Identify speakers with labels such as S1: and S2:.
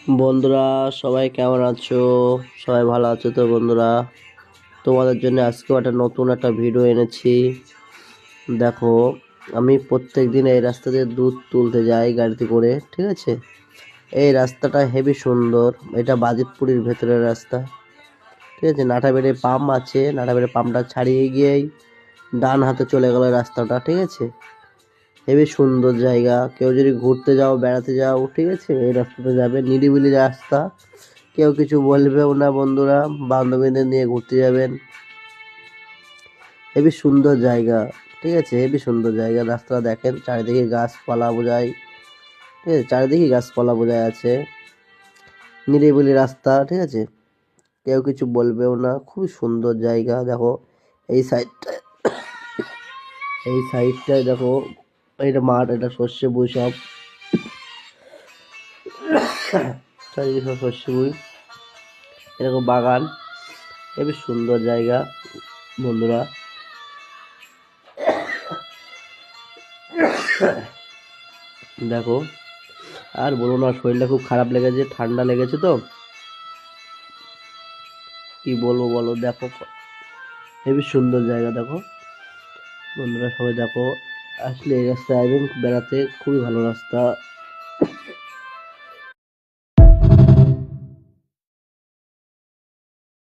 S1: বন্ধুরা, সবাই কেমন আছো? সবাই ভালো আছো তো বন্ধুরা? তোমাদের জন্য আজকে একটা নতুন একটা ভিডিও এনেছি। দেখো, আমি প্রত্যেক দিন এই রাস্তা দিয়ে দুধ তুলতে যাই গাড়িতে করে, ঠিক আছে? এই রাস্তাটা হেবি সুন্দর। এটা বাজিতপুরের ভেতরের রাস্তা, ঠিক আছে? নাটাবেড়ে পাম্প আছে, নাটাবেড়ে পাম্পটা ছাড়িয়ে গিয়েই ডান হাতে চলে গেল রাস্তাটা, ঠিক আছে? হেবি সুন্দর জায়গা। কেউ যদি ঘুরতে যাও, বেড়াতে যাও, ঠিক আছে, এই রাস্তাতে যাবে। নিরিবিলি রাস্তা, কেউ কিছু বলবেও না বন্ধুরা। বান্ধবীদের নিয়ে ঘুরতে যাবেন, হেবি সুন্দর জায়গা, ঠিক আছে? হেবি সুন্দর জায়গা। রাস্তা দেখেন, চারিদিকে গাছপালা বোঝায়, ঠিক আছে? চারিদিকে গাছপালা বোঝায় আছে। নিরিবিলি রাস্তা, ঠিক আছে? কেউ কিছু বলবেও না। খুবই সুন্দর জায়গা। দেখো এই সাইডটায়, এই সাইডটায় দেখো, এটা মাঠ, এটা শস্য বই সব, চারিদিকে সব শস্য বই, এরকম বাগান। হেবি সুন্দর জায়গা বন্ধুরা। দেখো, আর বলো না, শরীরটা খুব খারাপ লেগেছে, ঠান্ডা লেগেছে তো, কি বলবো বলো। দেখো, হেবি সুন্দর জায়গা। দেখো বন্ধুরা, সবাই দেখো, আসলে এই রাস্তায় আসবেন বেড়াতে, খুবই ভালো রাস্তা।